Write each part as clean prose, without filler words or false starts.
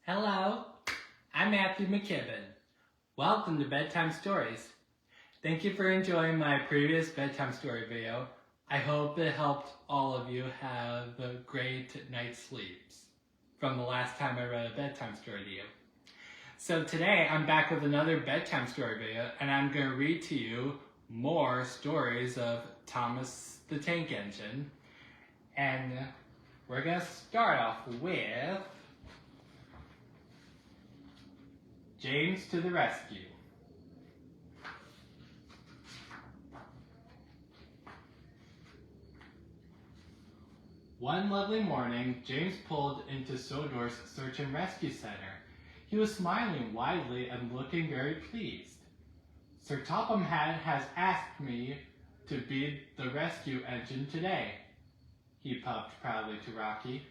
Hello, I'm Matthew McKibbin. Welcome to Bedtime Stories. Thank you for enjoying my previous bedtime story video. I hope it helped all of you have a great night's sleeps from the last time I read a bedtime story to you. So today I'm back with another bedtime story video, and I'm going to read to you more stories of Thomas the Tank Engine. And we're going to start off with James to the Rescue. One lovely morning, James pulled into Sodor's Search and Rescue Center. He was smiling widely and looking very pleased. Sir Topham Hatt has asked me to be the rescue engine today, he puffed proudly to Rocky.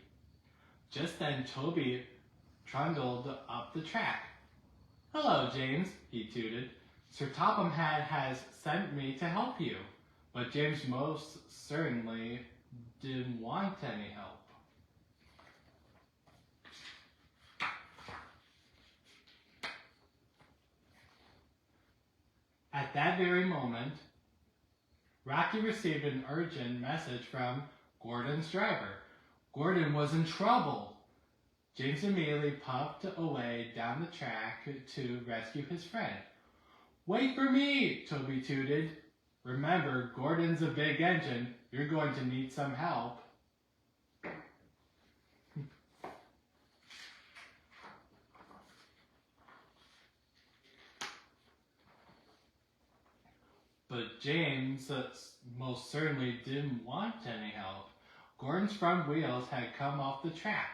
Just then Toby trundled up the track. Hello, James, he tooted. Sir Topham Hatt has sent me to help you. But James most certainly didn't want any help. At that very moment, Rocky received an urgent message from Gordon's driver. Gordon was in trouble. James immediately puffed away down the track to rescue his friend. Wait for me, Toby tooted. Remember, Gordon's a big engine. You're going to need some help. But James most certainly didn't want any help. Gordon's front wheels had come off the track.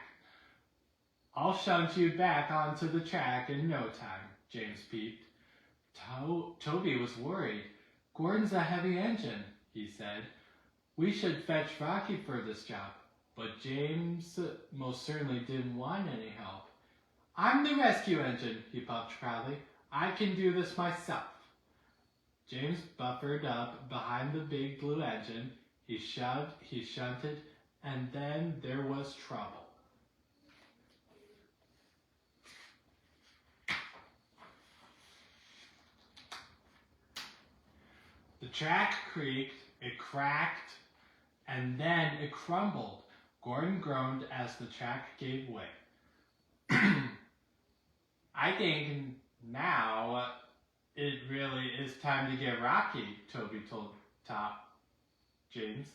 I'll shunt you back onto the track in no time, James peeped. Toby was worried. Gordon's a heavy engine, he said. We should fetch Rocky for this job. But James most certainly didn't want any help. I'm the rescue engine, he puffed proudly. I can do this myself. James buffered up behind the big blue engine. He shoved, he shunted, and then there was trouble. The track creaked, it cracked, and then it crumbled. Gordon groaned as the track gave way. I think now it really is time to get Rocky, Toby told James.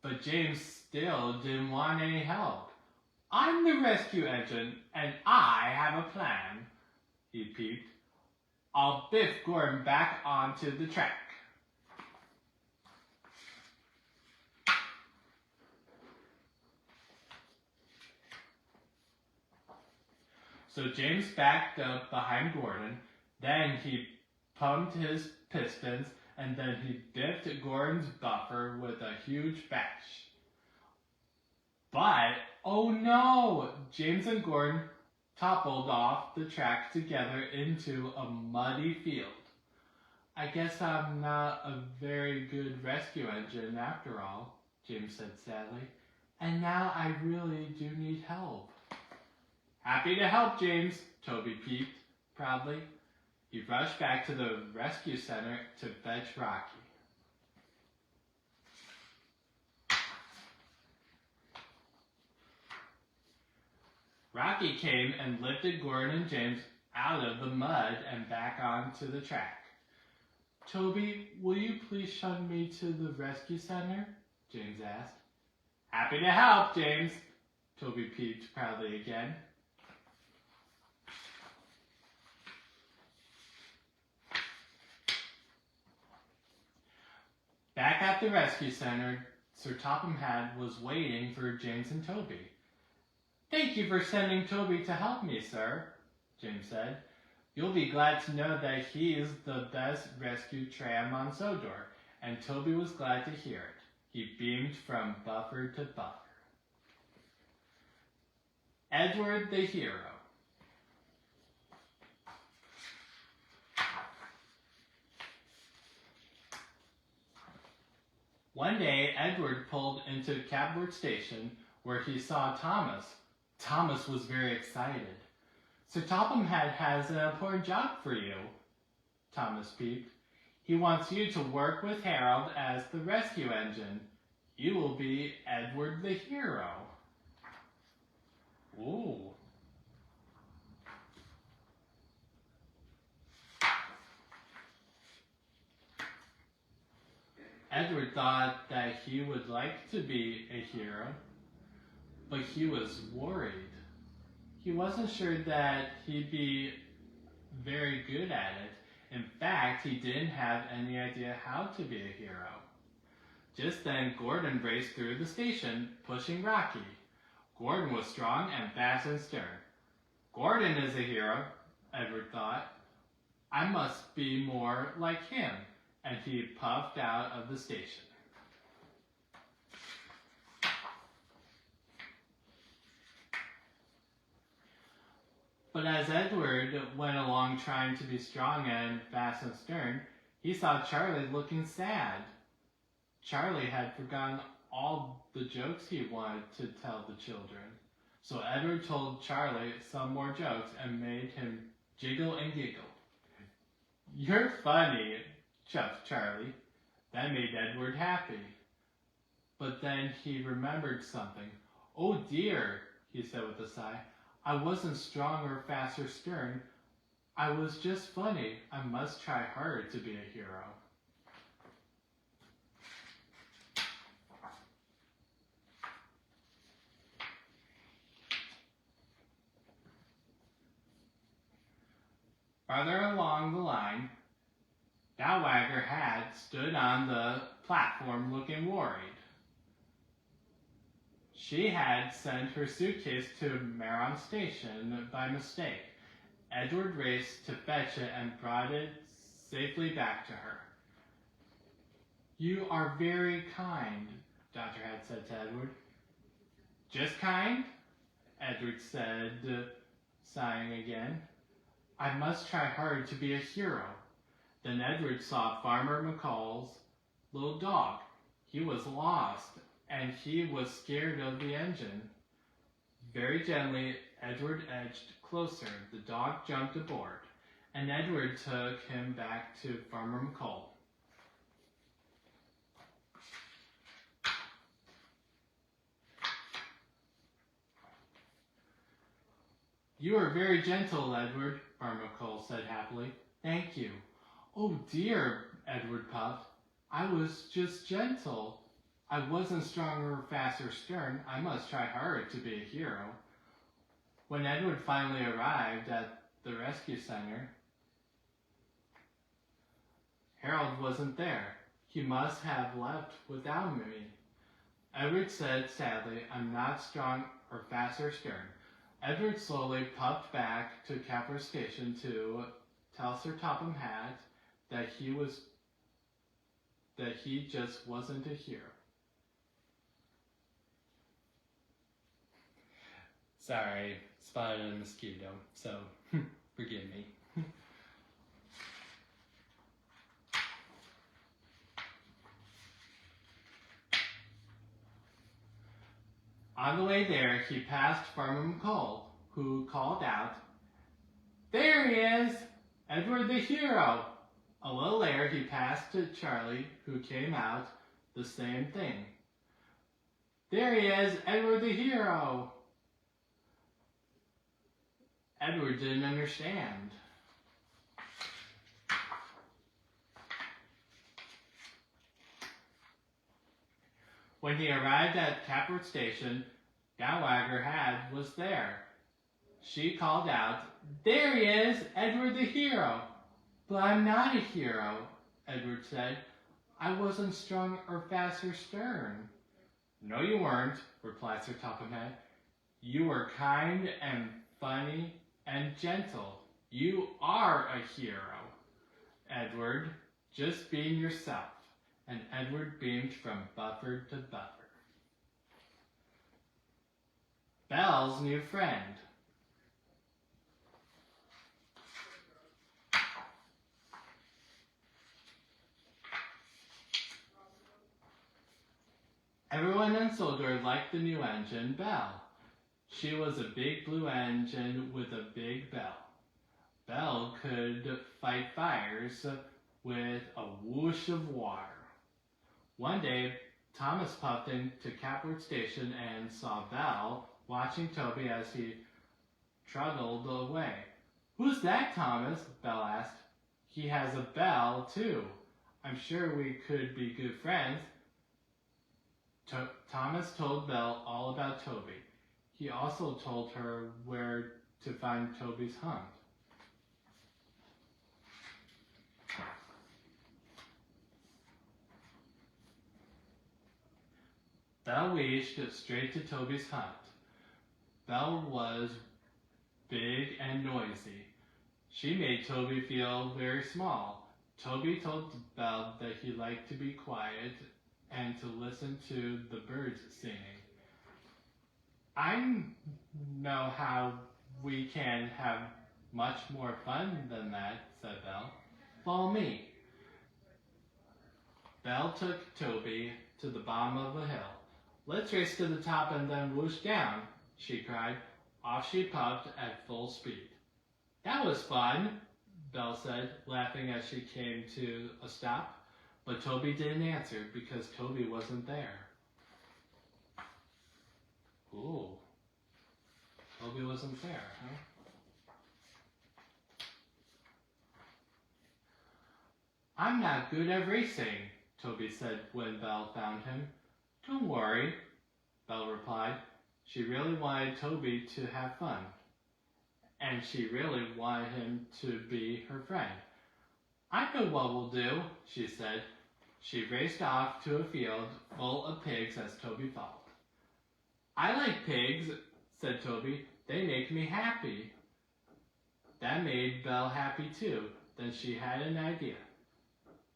But James still didn't want any help. I'm the rescue engine, and I have a plan, he peeped. I'll biff Gordon back onto the track. So James backed up behind Gordon, then he pumped his pistons, and then he biffed Gordon's buffer with a huge bash. But, oh no! James and Gordon toppled off the track together into a muddy field. I guess I'm not a very good rescue engine after all, James said sadly. And now I really do need help. Happy to help, James, Toby peeped proudly. He rushed back to the rescue center to fetch Rocky. Rocky came and lifted Gordon and James out of the mud and back onto the track. Toby, will you please shunt me to the rescue center? James asked. Happy to help, James, Toby peeped proudly again. Back at the rescue center, Sir Topham Hatt was waiting for James and Toby. Thank you for sending Toby to help me, sir, James said. You'll be glad to know that he is the best rescue tram on Sodor, and Toby was glad to hear it. He beamed from buffer to buffer. Edward the Hero. One day, Edward pulled into Cabward Station where he saw Thomas, Thomas was very excited. Sir Topham Hatt has an important job for you, Thomas peeped. He wants you to work with Harold as the rescue engine. You will be Edward the hero. Ooh. Edward thought that he would like to be a hero, but he was worried. He wasn't sure that he'd be very good at it. In fact, he didn't have any idea how to be a hero. Just then, Gordon raced through the station, pushing Rocky. Gordon was strong and fast and stern. Gordon is a hero, Edward thought. I must be more like him. And he puffed out of the station. But as Edward went along trying to be strong and fast and stern, he saw Charlie looking sad. Charlie had forgotten all the jokes he wanted to tell the children. So Edward told Charlie some more jokes and made him jiggle and giggle. "You're funny," chuffed Charlie. That made Edward happy. But then he remembered something. "Oh dear," he said with a sigh. "I wasn't strong or fast or stern. I was just funny. I must try harder to be a hero." Farther along the line, Dowager Hat stood on the platform looking worried. She had sent her suitcase to Meron Station by mistake. Edward raced to fetch it and brought it safely back to her. "You are very kind," Dr. Hat said to Edward. "Just kind?" Edward said, sighing again. "I must try hard to be a hero." Then Edward saw Farmer McCall's little dog. He was lost, and he was scared of the engine. Very gently, Edward edged closer. The dog jumped aboard, and Edward took him back to Farmer McCall. "You are very gentle, Edward," Farmer McCall said happily. "Thank you." "Oh dear," Edward puffed. "I was just gentle. I wasn't strong or fast or stern. I must try harder to be a hero." When Edward finally arrived at the rescue center, Harold wasn't there. He must have left without me. Edward said sadly, "I'm not strong or fast or stern." Edward slowly puffed back to Capra Station to tell Sir Topham Hatt that he just wasn't a hero. Sorry, spotted a mosquito, so forgive me. On the way there, he passed Farmer McCall, who called out, "There he is, Edward the hero." A little later, he passed Charlie, who came out, the same thing. "There he is, Edward the hero." Edward didn't understand. When he arrived at Capra Station, Dowager Hat was there. She called out, "There he is, Edward the hero." "But I'm not a hero," Edward said. "I wasn't strong or fast or stern." "No, you weren't," replied Sir Topham Hatt. "You were kind and funny and gentle. You are a hero, Edward, just being yourself." And Edward beamed from buffer to buffer. Belle's new friend. Everyone in Soldier liked the new engine, Belle. She was a big blue engine with a big bell. Belle could fight fires with a whoosh of water. One day, Thomas puffed into Catward Station and saw Belle watching Toby as he trundled away. "Who's that, Thomas?" Belle asked. "He has a bell, too. I'm sure we could be good friends." Thomas told Belle all about Toby. He also told her where to find Toby's hunt. Belle reached straight to Toby's hunt. Belle was big and noisy. She made Toby feel very small. Toby told Belle that he liked to be quiet and to listen to the birds singing. "I know how we can have much more fun than that," said Belle. "Follow me." Belle took Toby to the bottom of a hill. "Let's race to the top and then whoosh down," she cried. Off she puffed at full speed. "That was fun," Belle said, laughing as she came to a stop. But Toby didn't answer because Toby wasn't there. Ooh. Toby wasn't there, huh? "I'm not good at racing," Toby said when Belle found him. "Don't worry," Belle replied. She really wanted Toby to have fun, and she really wanted him to be her friend. "I know what we'll do," she said. She raced off to a field full of pigs as Toby followed. "I like pigs," said Toby. "They make me happy." That made Belle happy too. Then she had an idea.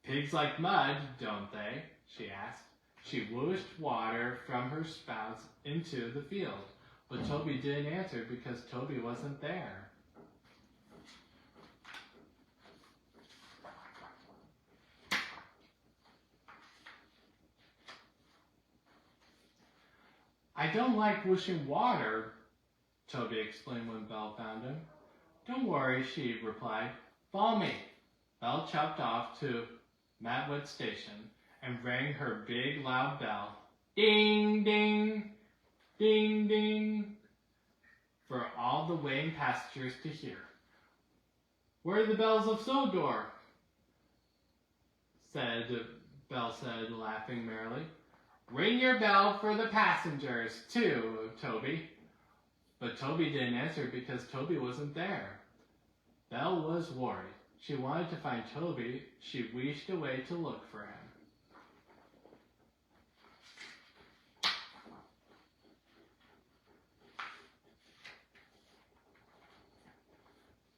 "Pigs like mud, don't they?" she asked. She whooshed water from her spouts into the field, but Toby didn't answer because Toby wasn't there. "I don't like whooshing water," Toby explained when Belle found him. "Don't worry," she replied. "Follow me." Belle chopped off to Matwood Station and rang her big loud bell. Ding, ding, ding, ding, for all the waiting passengers to hear. "Where are the bells of Sodor?" Belle said, laughing merrily. "Ring your bell for the passengers, too, Toby." But Toby didn't answer because Toby wasn't there. Belle was worried. She wanted to find Toby. She wheezed away to look for him.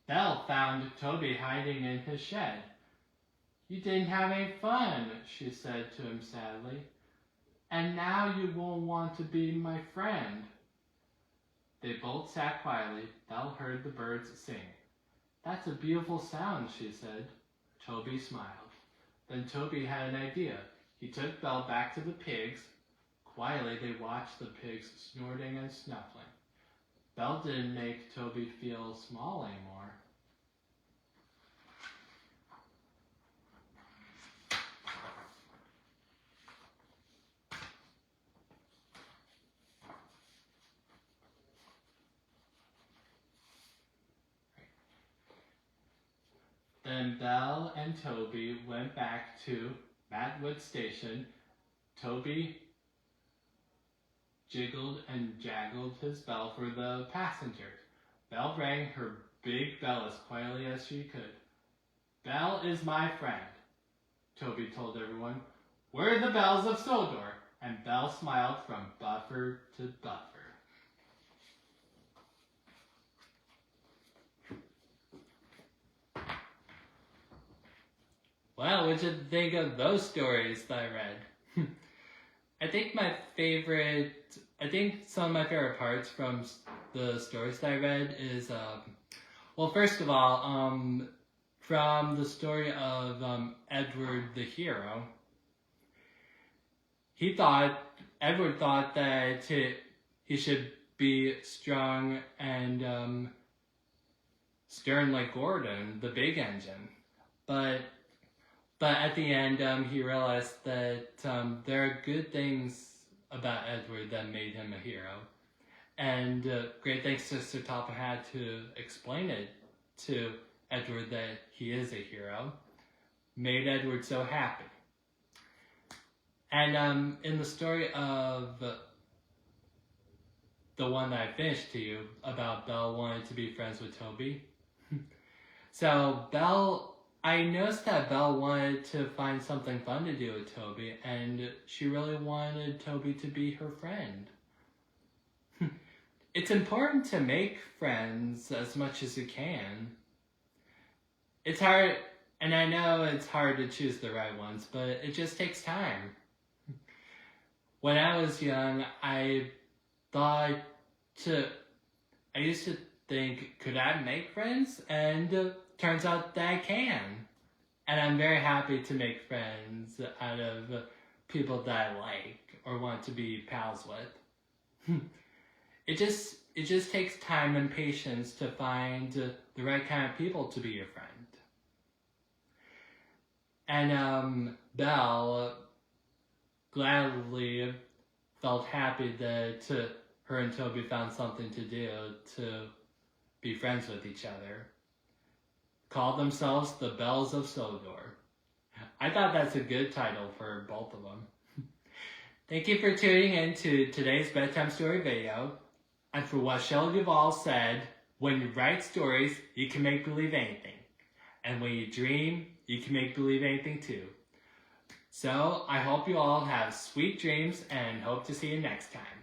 Belle found Toby hiding in his shed. "You didn't have any fun," she said to him sadly. "And now you won't want to be my friend." They both sat quietly. Belle heard the birds sing. "That's a beautiful sound," she said. Toby smiled. Then Toby had an idea. He took Belle back to the pigs. Quietly they watched the pigs snorting and snuffling. Belle didn't make Toby feel small anymore. Then Belle and Toby went back to Matwood Station. Toby jiggled and jaggled his bell for the passengers. Belle rang her big bell as quietly as she could. "Belle is my friend," Toby told everyone. "Where are the bells of Sodor?" And Belle smiled from buffer to buffer. Well, what did you think of those stories that I read? I think some of my favorite parts from the stories that I read is, well, first of all, from the story of Edward the hero, Edward thought that he should be strong and stern like Gordon, the big engine. But at the end, he realized that there are good things about Edward that made him a hero. And great thanks to Sir Topham had to explain it to Edward that he is a hero. Made Edward so happy. And in the story of the one that I finished to you about Belle wanting to be friends with Toby. So I noticed that Belle wanted to find something fun to do with Toby, and she really wanted Toby to be her friend. It's important to make friends as much as you can. It's hard, and I know it's hard to choose the right ones, but it just takes time. When I was young, I used to think, could I make friends? And turns out that I can. And I'm very happy to make friends out of people that I like or want to be pals with. It just takes time and patience to find the right kind of people to be your friend. And Belle gladly felt happy that her and Toby found something to do to be friends with each other. Called themselves the Belles of Sodor. I thought that's a good title for both of them. Thank you for tuning in to today's bedtime story video. And for what Shelley Duvall said, when you write stories, you can make believe anything. And when you dream, you can make believe anything too. So I hope you all have sweet dreams and hope to see you next time.